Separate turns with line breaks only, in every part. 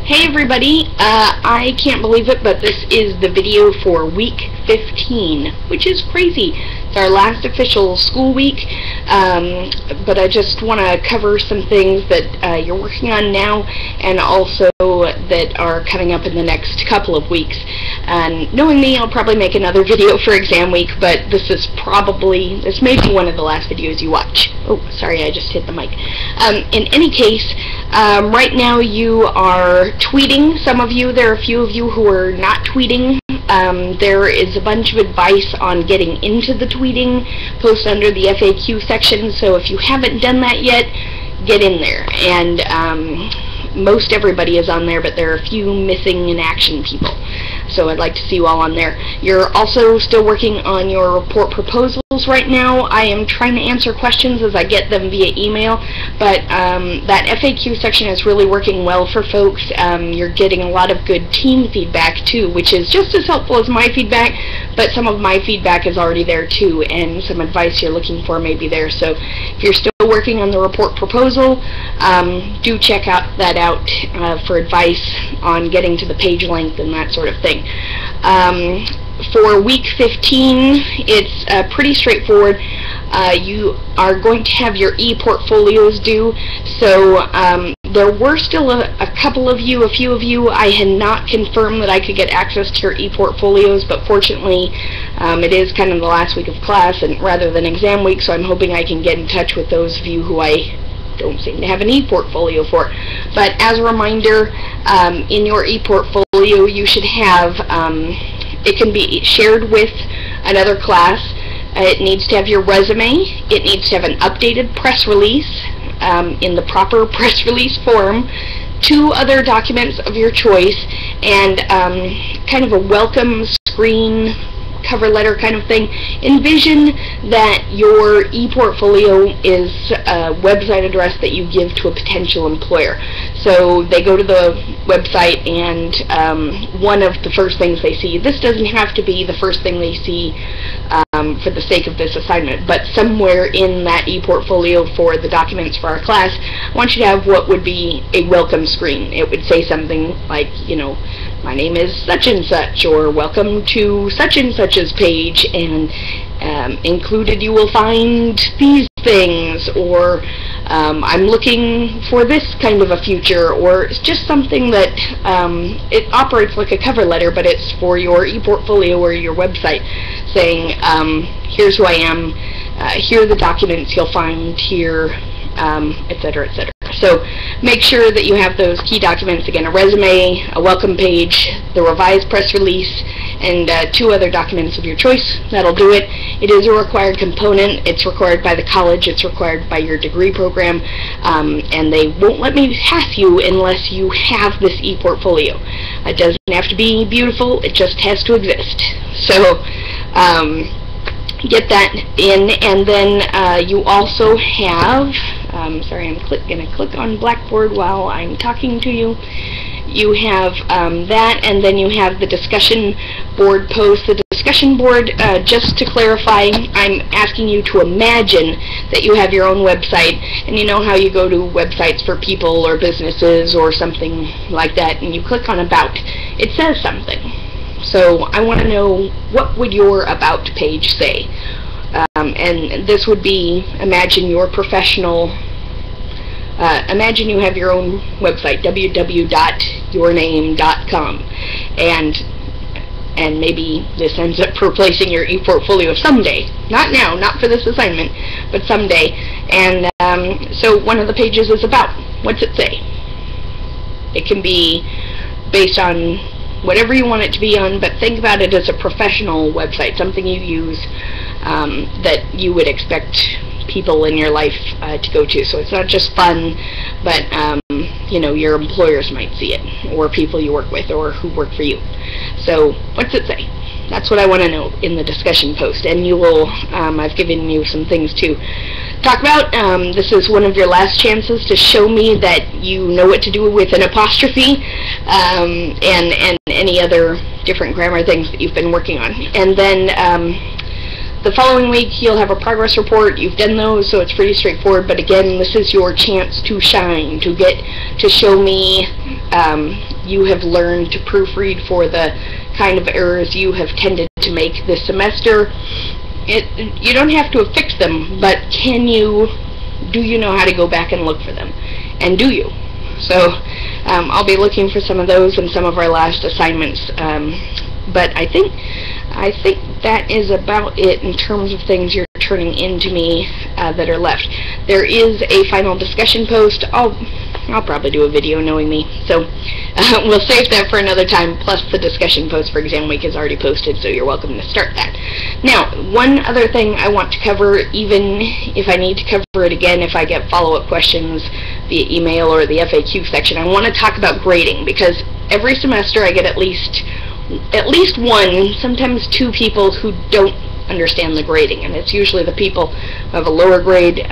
Hey everybody, I can't believe it, but this is the video for week 15, which is crazy. It's our last official school week, but I just want to cover some things that you're working on now and also that are coming up in the next couple of weeks. And knowing me, I'll probably make another video for exam week, but this may be one of the last videos you watch. Oh, sorry, I just hit the mic. In any case, right now you are tweeting. Some of you, there are a few of you who are not tweeting. There is a bunch of advice on getting into the tweeting posted under the FAQ section, so if you haven't done that yet, get in there. And most everybody is on there, but there are a few missing in action people. So I'd like to see you all on there. You're also still working on your report proposals right now. I am trying to answer questions as I get them via email, but that FAQ section is really working well for folks. You're getting a lot of good team feedback too, which is just as helpful as my feedback, but some of my feedback is already there too, and some advice you're looking for may be there. So if you're still working on the report proposal, do check that out for advice on getting to the page length and that sort of thing. For week 15, it's pretty straightforward. You are going to have your e-portfolios due, so there were still a few of you, I had not confirmed that I could get access to your e-portfolios, but fortunately it is kind of the last week of class and rather than exam week, so I'm hoping I can get in touch with those of you who I don't seem to have an e-portfolio for. But as a reminder, in your e-portfolio you should have, it can be shared with another class. It needs to have your resume, it needs to have an updated press release in the proper press release form, 2 other documents of your choice, and kind of a welcome screen cover letter kind of thing. Envision that your e-portfolio is a website address that you give to a potential employer. So they go to the website and one of the first things they see, this doesn't have to be the first thing they see for the sake of this assignment, but somewhere in that e-portfolio for the documents for our class, I want you to have what would be a welcome screen. It would say something like, you know, my name is such and such, or welcome to such and such's page, and included you will find these things, or I'm looking for this kind of a future, or it's just something that it operates like a cover letter, but it's for your e-portfolio or your website, saying here's who I am, here are the documents you'll find here, etc., etc. So make sure that you have those key documents, again, a resume, a welcome page, the revised press release, and 2 other documents of your choice. That'll do it. It is a required component. It's required by the college. It's required by your degree program, and they won't let me pass you unless you have this e-portfolio. It doesn't have to be beautiful. It just has to exist. So get that in, and then you also have, sorry, I'm going to click on Blackboard while I'm talking to you. You have that, and then you have the discussion board post. The discussion board, just to clarify, I'm asking you to imagine that you have your own website, and you know how you go to websites for people or businesses or something like that, and you click on About. It says something. So I want to know, what would your About page say? And this would be, imagine your professional, imagine you have your own website, www.yourname.com, and maybe this ends up replacing your e-portfolio someday. Not now, not for this assignment, but someday. And so one of the pages is About. What's it say? It can be based on whatever you want it to be on, but think about it as a professional website, something you use that you would expect people in your life to go to. So it's not just fun, but you know, your employers might see it, or people you work with, or who work for you. So what's it say? That's what I want to know in the discussion post, and you will, I've given you some things to talk about. This is one of your last chances to show me that you know what to do with an apostrophe, and any other different grammar things that you've been working on. And then The following week, you'll have a progress report. You've done those, so it's pretty straightforward. But again, this is your chance to shine, to show me you have learned to proofread for the kind of errors you have tended to make this semester. You don't have to have fixed them, but do you know how to go back and look for them? And do you? So I'll be looking for some of those in some of our last assignments. But I think that is about it in terms of things you're turning in to me that are left. There is a final discussion post. I'll probably do a video, knowing me. So we'll save that for another time. Plus the discussion post for exam week is already posted, so you're welcome to start that. Now, one other thing I want to cover, even if I need to cover it again if I get follow-up questions via email or the FAQ section, I want to talk about grading, because every semester I get at least one, sometimes two people who don't understand the grading, and it's usually the people who have a lower grade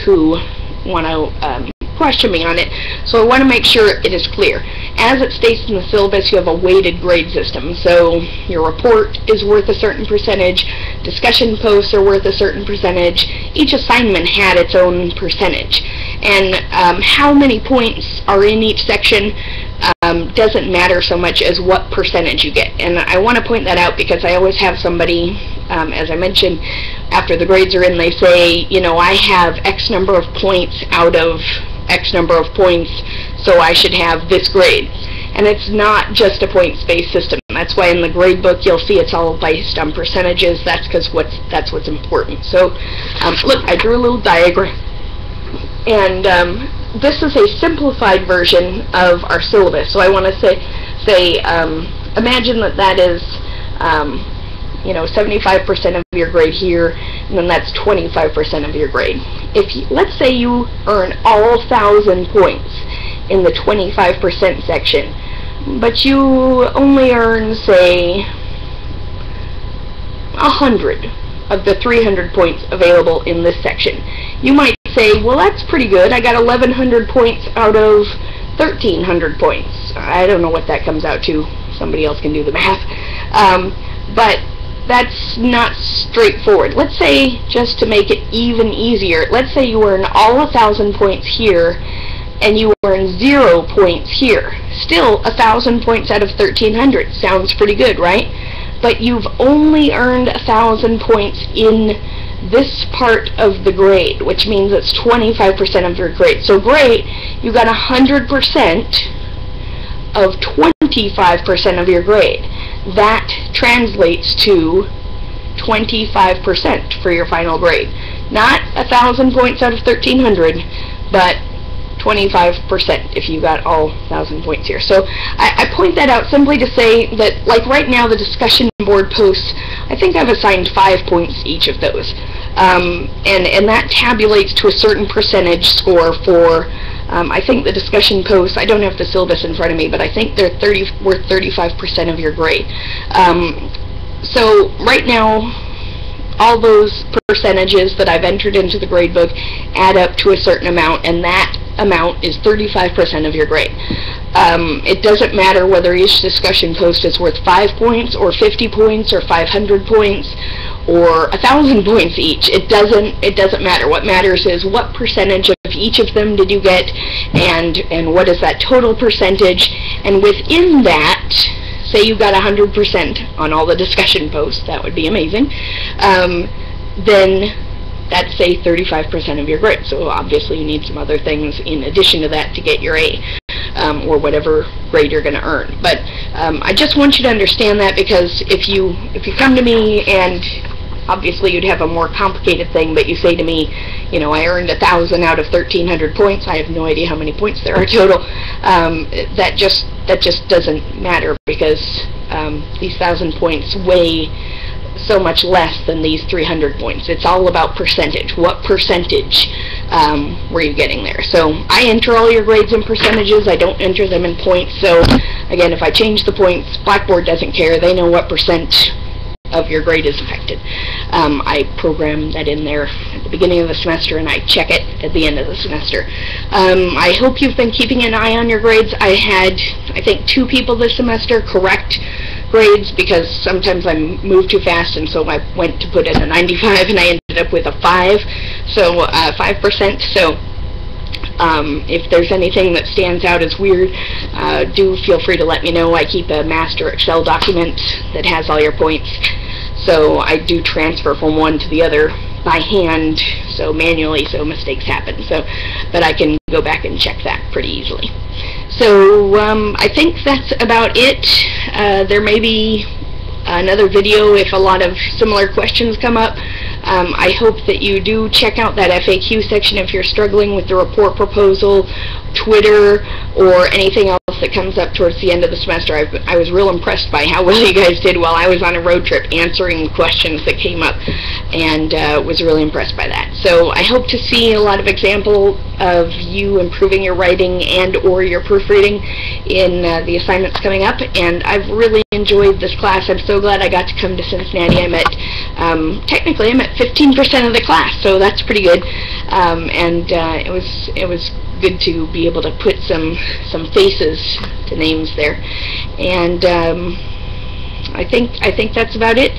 who want to question me on it. So I want to make sure it is clear. As it states in the syllabus, you have a weighted grade system. So your report is worth a certain percentage, discussion posts are worth a certain percentage. Each assignment had its own percentage. And how many points are in each section doesn't matter so much as what percentage you get. And I want to point that out because I always have somebody, as I mentioned, after the grades are in, they say, you know, I have X number of points out of X number of points, so I should have this grade. And it's not just a points-based system. That's why in the grade book you'll see it's all based on percentages. That's because that's what's important. So look, I drew a little diagram, and this is a simplified version of our syllabus. So I want to say imagine that is you know, 75% of your grade here, and then that's 25% of your grade. Let's say you earn all 1,000 points in the 25% section, but you only earn, say, 100 of the 300 points available in this section. You might say, well, that's pretty good. I got 1,100 points out of 1,300 points. I don't know what that comes out to. Somebody else can do the math. But that's not straightforward. Let's say, just to make it even easier, let's say you earn all 1,000 points here, and you earn 0 points here. Still, 1,000 points out of 1,300. Sounds pretty good, right? But you've only earned 1,000 points in this part of the grade, which means it's 25% of your grade. So great, you got 100% of 25% of your grade. That translates to 25% for your final grade. Not 1,000 points out of 1,300, but 25% if you got all 1,000 points here. So I point that out simply to say that, like right now, the discussion board posts, I think I've assigned 5 points to each of those. And that tabulates to a certain percentage score for, I think the discussion posts, I don't have the syllabus in front of me, but I think they're worth 35% of your grade. So right now, all those percentages that I've entered into the grade book add up to a certain amount, and that amount is 35% of your grade. It doesn't matter whether each discussion post is worth 5 points or 50 points or 500 points or 1,000 points each. It doesn't matter. What matters is what percentage of each of them did you get, and what is that total percentage, and within that, say you got 100% on all the discussion posts, that would be amazing, then that's, say, 35% of your grade. So obviously you need some other things in addition to that to get your A, or whatever grade you're going to earn. But I just want you to understand that, because if you come to me, and obviously you'd have a more complicated thing, but you say to me, you know, I earned 1,000 out of 1,300 points, I have no idea how many points there are total, that just doesn't matter, because these 1,000 points weigh so much less than these 300 points. It's all about percentage. What percentage were you getting there? So I enter all your grades in percentages. I don't enter them in points. So again, if I change the points, Blackboard doesn't care. They know what percent of your grade is affected. I program that in there at the beginning of the semester, and I check it at the end of the semester. I hope you've been keeping an eye on your grades. I had, I think, 2 people this semester correct grades, because sometimes I move too fast, and so I went to put in a 95 and I ended up with a 5, so 5%. So If there's anything that stands out as weird, do feel free to let me know. I keep a master Excel document that has all your points, so I do transfer from one to the other by hand, so manually, so mistakes happen. But I can go back and check that pretty easily. So I think that's about it. There may be another video if a lot of similar questions come up. I hope that you do check out that FAQ section if you're struggling with the report proposal, Twitter, or anything else that comes up towards the end of the semester. I was real impressed by how well you guys did while I was on a road trip answering questions that came up, and was really impressed by that. So I hope to see a lot of example of you improving your writing and or your proofreading in the assignments coming up, and I've really enjoyed this class. I'm so glad I got to come to Cincinnati. Technically I'm at 15% of the class, so that's pretty good, and it was good to be able to put some faces to names there, and I think that's about it.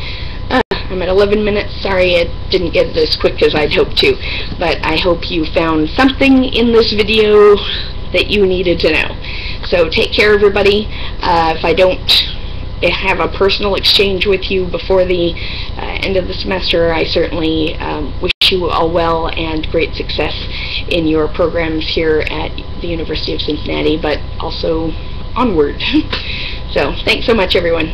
I'm at 11 minutes. Sorry I didn't get it as quick as I'd hoped to, but I hope you found something in this video that you needed to know. So take care, everybody. If I don't have a personal exchange with you before the end of the semester, I certainly wish you all well and great success in your programs here at the University of Cincinnati, but also onward. So thanks so much, everyone.